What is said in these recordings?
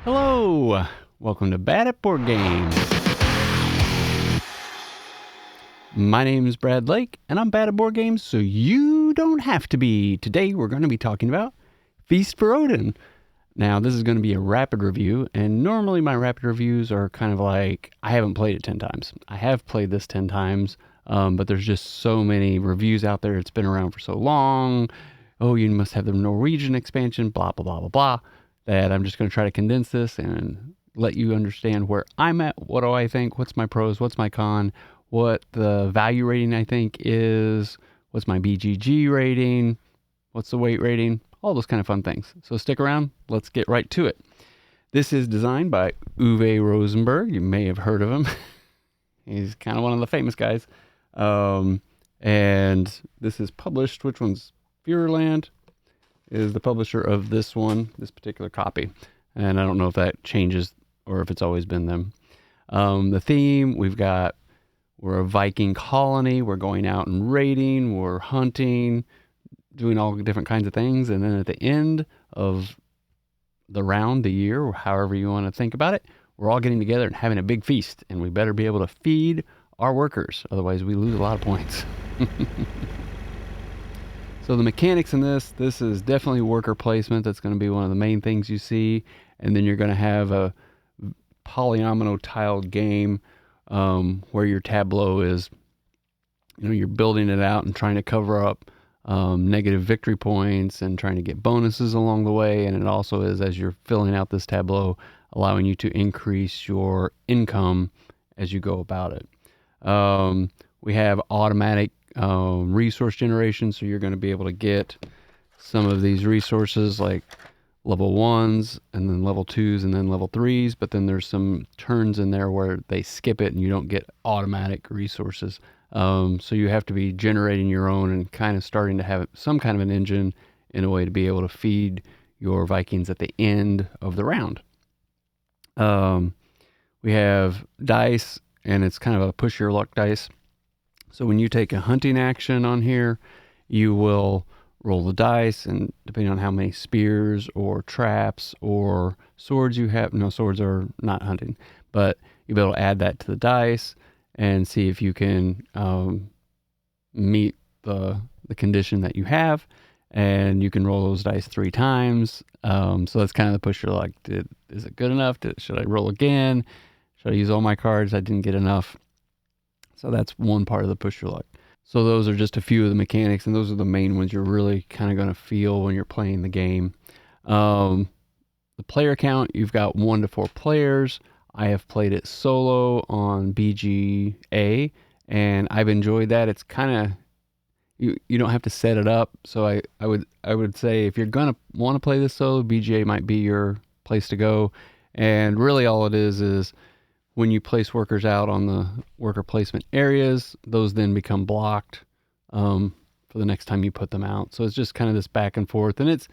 Hello! Welcome to Bad at Board Games. My name is Brad Lake, and I'm bad at board games, so you don't have to be. Today we're going to be talking about Feast for Odin. Now, this is going to be a rapid review, and normally my rapid reviews are kind of like, I haven't played it 10 times. I have played this 10 times, but there's just so many reviews out there. It's been around for so long. Oh, you must have the Norwegian expansion, blah, blah, blah, blah, blah. That I'm just going to try to condense this and let you understand where I'm at. What do I think? What's my pros? What's my con? What the value rating I think is? What's my BGG rating? What's the weight rating? All those kind of fun things. So stick around. Let's get right to it. This is designed by Uwe Rosenberg. You may have heard of him. He's kind of one of the famous guys. And this is published. Which one's Fearland? Is the publisher of this one, this particular copy. And I don't know if that changes or if it's always been them. The theme, we're a Viking colony. We're going out and raiding. We're hunting, doing all different kinds of things. And then at the end of the round, the year, or however you want to think about it, we're all getting together and having a big feast. And we better be able to feed our workers. Otherwise, we lose a lot of points. So the mechanics in this is definitely worker placement. That's going to be one of the main things you see. And then you're going to have a polyomino tiled game where your tableau is, you're building it out and trying to cover up negative victory points and trying to get bonuses along the way. And it also is, as you're filling out this tableau, allowing you to increase your income as you go about it. We have automatic resource generation, so you're going to be able to get some of these resources like level 1s and then level 2s and then level 3s, but then there's some turns in there where they skip it and you don't get automatic resources. So you have to be generating your own and kind of starting to have some kind of an engine in a way to be able to feed your Vikings at the end of the round. We have dice, and it's kind of a push your luck dice. So when you take a hunting action on here, you will roll the dice, and depending on how many spears or traps or swords you have, no, swords are not hunting, but you'll be able to add that to the dice and see if you can meet the condition that you have, and you can roll those dice 3 times. So that's kind of the push your luck. Is it good enough? Should I roll again? Should I use all my cards? I didn't get enough. So that's one part of the push your luck. So those are just a few of the mechanics, and those are the main ones you're really kind of going to feel when you're playing the game. The player count, you've got 1 to 4 players. I have played it solo on BGA, and I've enjoyed that. It's kind of, you don't have to set it up. So I would say if you're going to want to play this solo, BGA might be your place to go. And really all it is when you place workers out on the worker placement areas, those then become blocked for the next time you put them out. So it's just kind of this back and forth, and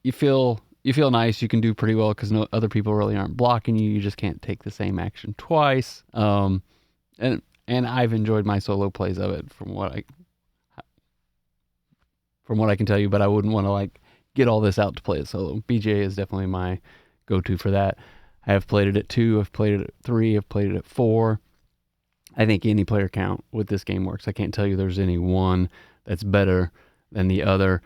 you feel nice. You can do pretty well because no other people really aren't blocking you. You just can't take the same action twice. And I've enjoyed my solo plays of it from what I can tell you, but I wouldn't want to get all this out to play it solo. BGA is definitely my go-to for that. I have played it at 2, I've played it at 3, I've played it at 4. I think any player count with this game works. I can't tell you there's any one that's better than the other.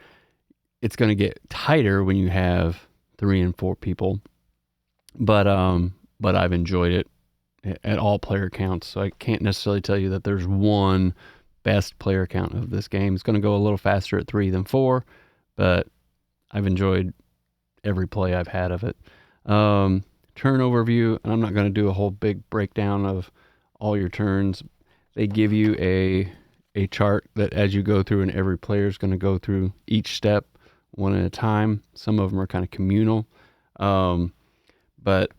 It's going to get tighter when you have 3 and 4 people, but I've enjoyed it at all player counts, so I can't necessarily tell you that there's one best player count of this game. It's going to go a little faster at 3 than 4, but I've enjoyed every play I've had of it. Turn overview, and I'm not going to do a whole big breakdown of all your turns. They give you a chart that as you go through, and every player is going to go through each step one at a time. Some of them are kind of communal, but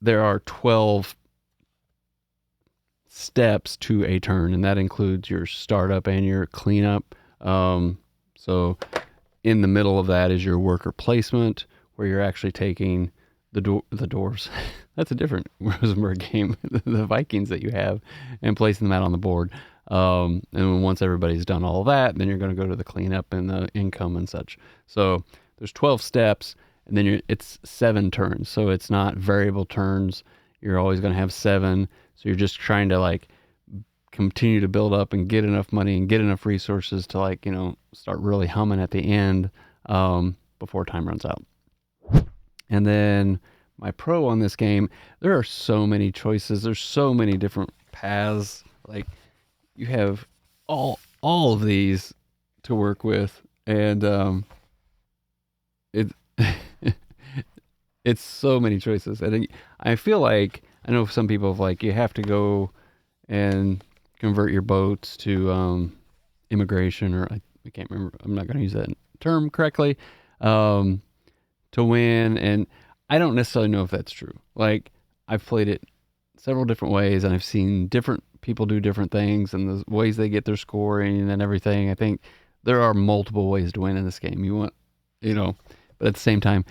there are 12 steps to a turn, and that includes your startup and your cleanup. So in the middle of that is your worker placement, where you're actually taking the dwarves. That's a different Rosenberg game, the Vikings that you have, and placing them out on the board. And once everybody's done all that, then you're going to go to the cleanup and the income and such. So there's 12 steps, and then it's 7 turns, so it's not variable turns. You're always going to have 7, so you're just trying to like continue to build up and get enough money and get enough resources to like, start really humming at the end, before time runs out. And then my pro on this game, there are so many choices. There's so many different paths. Like, you have all of these to work with, and it it's so many choices. And I feel like, I know some people have like, you have to go and convert your boats to immigration, or I can't remember. I'm not going to use that term correctly, to win. And I don't necessarily know if that's true. Like, I've played it several different ways, and I've seen different people do different things, and the ways they get their scoring and everything. I think there are multiple ways to win in this game. But at the same time,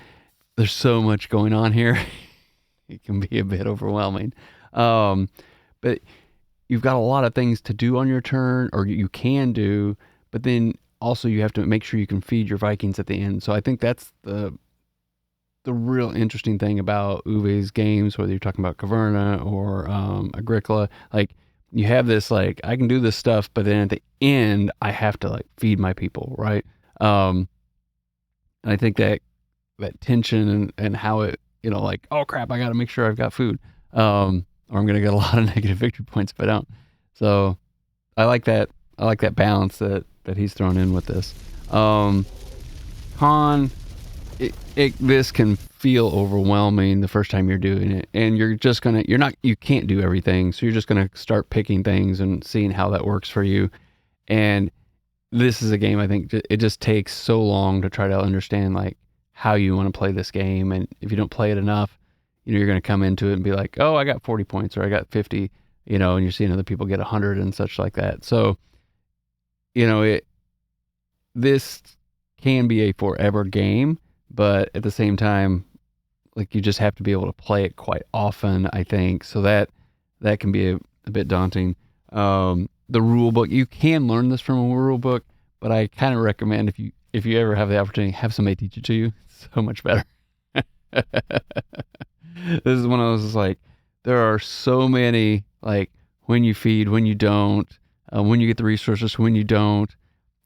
there's so much going on here. It can be a bit overwhelming. But you've got a lot of things to do on your turn, or you can do, but then also you have to make sure you can feed your Vikings at the end. So I think that's the real interesting thing about Uwe's games, whether you're talking about Caverna or Agricola. Like, you have this, like, I can do this stuff, but then at the end, I have to like feed my people, right? And I think that tension and how it, like, oh crap, I got to make sure I've got food, or I'm going to get a lot of negative victory points if I don't. So I like that. I like that balance that he's thrown in with this. Con, this can feel overwhelming the first time you're doing it, and you can't do everything, so you're just gonna start picking things and seeing how that works for you. And this is a game, I think it just takes so long to try to understand like how you want to play this game, and if you don't play it enough, you're gonna come into it and be like, oh, I got 40 points or I got 50, and you're seeing other people get 100 and such like that. So this can be a forever game, but at the same time, like, you just have to be able to play it quite often, I think. So that can be a bit daunting. The rule book, you can learn this from a rule book, but I kind of recommend if you ever have the opportunity, have somebody teach it to you. It's so much better. This is one of those, like, there are so many, like, when you feed, when you don't, when you get the resources, when you don't,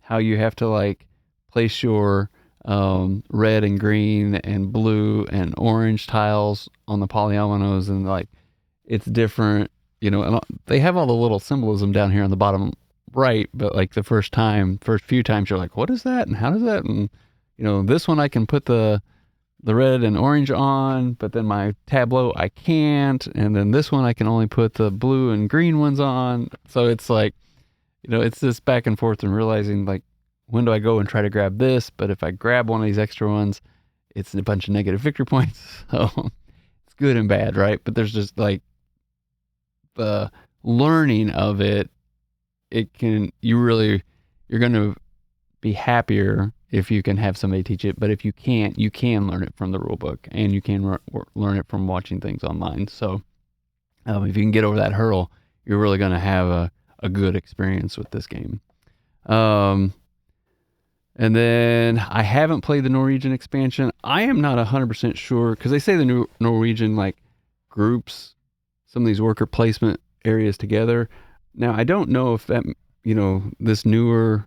how you have to like place your red and green and blue and orange tiles on the polyominoes, and like, it's different, and they have all the little symbolism down here on the bottom right, but like the first few times you're like, what is that and how does that, and this one I can put the red and orange on, but then my tableau I can't, and then this one I can only put the blue and green ones on. So it's like, it's this back and forth and realizing, like, when do I go and try to grab this? But if I grab one of these extra ones, it's a bunch of negative victory points. So it's good and bad, right? But there's just like the learning of it. You're going to be happier if you can have somebody teach it. But if you can't, you can learn it from the rule book, and you can learn it from watching things online. So if you can get over that hurdle, you're really going to have a good experience with this game. And then I haven't played the Norwegian expansion. I am not 100% sure, because they say the Norwegian like groups some of these worker placement areas together. Now, I don't know if that, this newer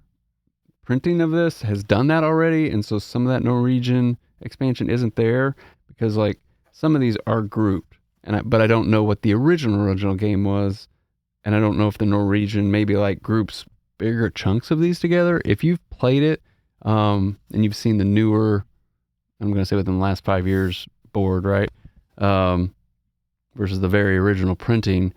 printing of this has done that already, and so some of that Norwegian expansion isn't there, because like some of these are grouped, but I don't know what the original game was, and I don't know if the Norwegian maybe like groups bigger chunks of these together. If you've played it, and you've seen the newer, I'm going to say within the last 5 years board, right? Versus the very original printing,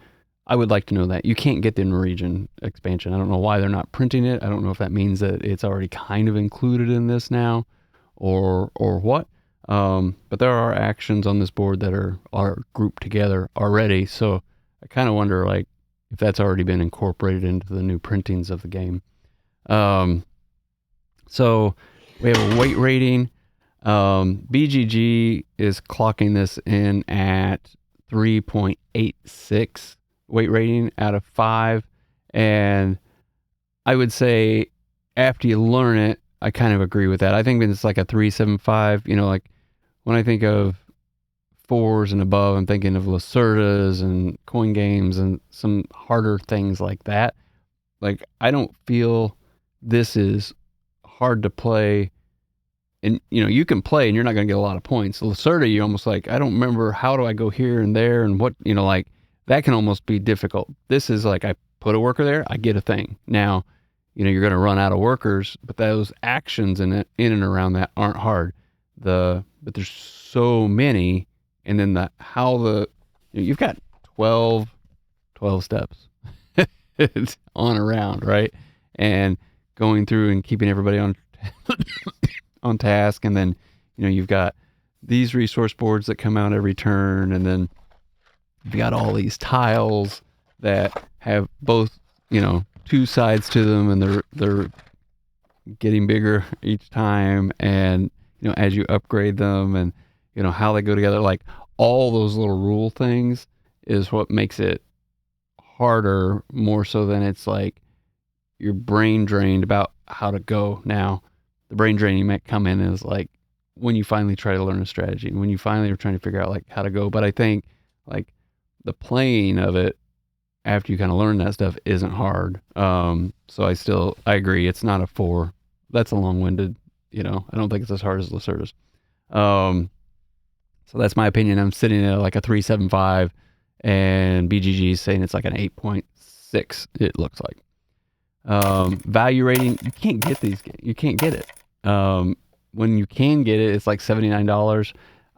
I would like to know that. You can't get the Norwegian expansion. I don't know why they're not printing it. I don't know if that means that it's already kind of included in this now, or what. But there are actions on this board that are grouped together already. So I kind of wonder, like, if that's already been incorporated into the new printings of the game. So we have a weight rating. BGG is clocking this in at 3.86 weight rating out of 5. And I would say after you learn it, I kind of agree with that. I think it's like a 3.75, like when I think of fours and above, I'm thinking of Lacerdas and coin games and some harder things like that. Like, I don't feel this is hard to play. And, you can play and you're not going to get a lot of points. Lacerda, you almost like, I don't remember, how do I go here and there and what, like, that can almost be difficult. This is like, I put a worker there, I get a thing. Now, you're going to run out of workers, but those actions in and around that aren't hard. But there's so many, and then you've got 12 steps it's on around, right? And going through and keeping everybody on on task, and then you've got these resource boards that come out every turn, and then you've got all these tiles that have both two sides to them, and they're getting bigger each time, and as you upgrade them, and how they go together, like all those little rule things is what makes it harder, more so than it's like your brain drained about how to go. Now the brain draining might come in is like when you finally try to learn a strategy, when you finally are trying to figure out like how to go. But I think like the playing of it after you kind of learn that stuff isn't hard. So I agree. It's not a 4. That's a long-winded, I don't think it's as hard as Lacerda's. So that's my opinion. I'm sitting at like a 3.75, and BGG is saying it's like an 8.6. It looks like. Value rating, you can't get these. You can't get it. When you can get it, it's like $79.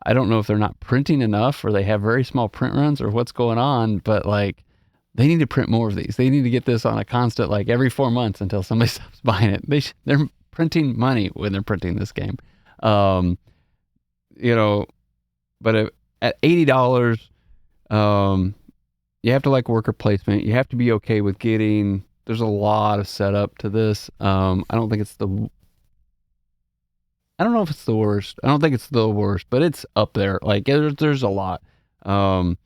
I don't know if they're not printing enough, or they have very small print runs, or what's going on, but like, they need to print more of these. They need to get this on a constant, like every 4 months until somebody stops buying it. They're printing money when they're printing this game. But at $80, you have to like worker placement. You have to be okay with there's a lot of setup to this. I don't know if it's the worst. I don't think it's the worst, but it's up there. Like there's a lot. The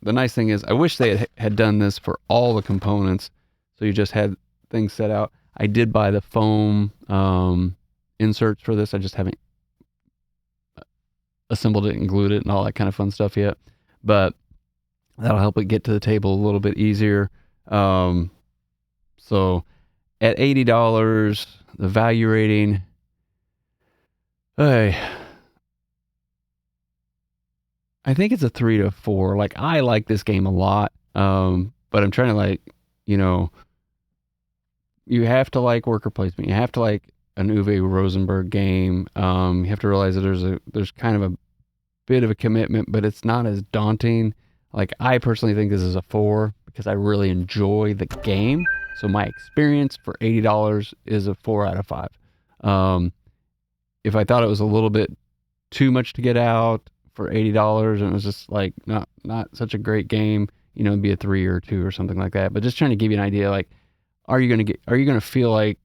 nice thing is, I wish they had done this for all the components, so you just had things set out. I did buy the foam inserts for this. I just haven't assembled it and glued it and all that kind of fun stuff yet, but that'll help it get to the table a little bit easier. So at $80, the value rating, I think it's a 3 to 4. Like, I like this game a lot, but I'm trying to like, you have to like worker placement. You have to like an Uwe Rosenberg game. You have to realize that there's kind of a bit of a commitment, but it's not as daunting. Like, I personally think this is a 4 because I really enjoy the game. So my experience for $80 is a 4 out of 5. If I thought it was a little bit too much to get out for $80 and it was just like not such a great game, it'd be a 3 or 2 or something like that. But just trying to give you an idea, like, are you gonna feel like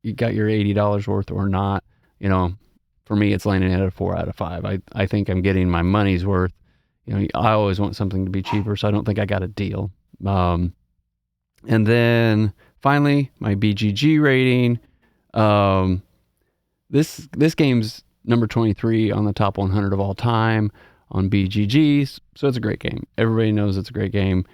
you got your $80 worth or not? For me, it's landing at a 4 out of 5. I think I'm getting my money's worth. I always want something to be cheaper, so I don't think I got a deal. And then finally, my BGG rating. This game's number 23 on the top 100 of all time on BGG, so it's a great game. Everybody knows it's a great game.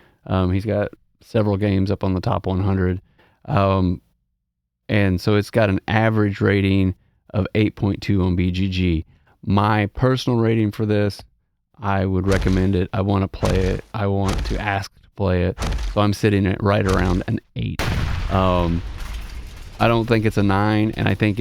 He's got several games up on the top 100. And so it's got an average rating of 8.2 on BGG. My personal rating for this, I would recommend it. I want to play it. I want to ask to play it. So I'm sitting at right around an 8. I don't think it's a 9, and I think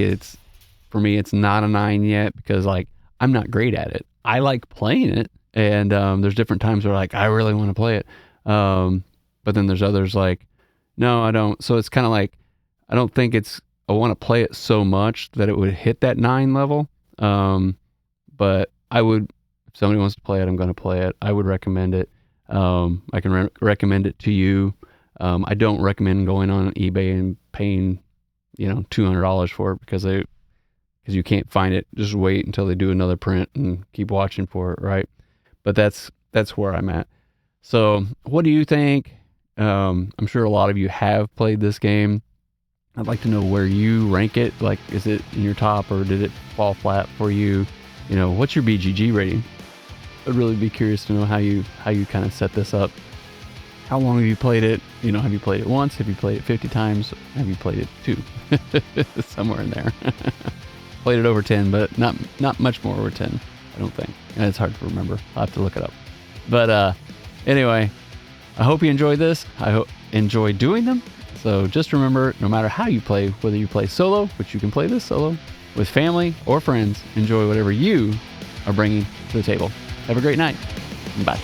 for me, it's not a 9 yet because, like, I'm not great at it. I like playing it, and there's different times where, like, I really want to play it. But then there's others like, no, I don't. So it's kind of like, I don't think I want to play it so much that it would hit that 9 level. But I would, if somebody wants to play it, I'm going to play it. I would recommend it. I can recommend it to you. I don't recommend going on eBay and paying, $200 for it because you can't find it. Just wait until they do another print and keep watching for it, right? But that's where I'm at. So what do you think? I'm sure a lot of you have played this game. I'd like to know where you rank it. Like, is it in your top, or did it fall flat for you? what's your BGG rating? I'd really be curious to know how you kind of set this up. How long have you played it? Have you played it once? Have you played it 50 times? Have you played it 2? Somewhere in there. Played it over 10, but not much more over 10, I don't think. And it's hard to remember. I'll have to look it up. But anyway, I hope you enjoyed this. I enjoy doing them. So just remember, no matter how you play, whether you play solo, which you can play this solo, with family or friends, enjoy whatever you are bringing to the table. Have a great night. Bye.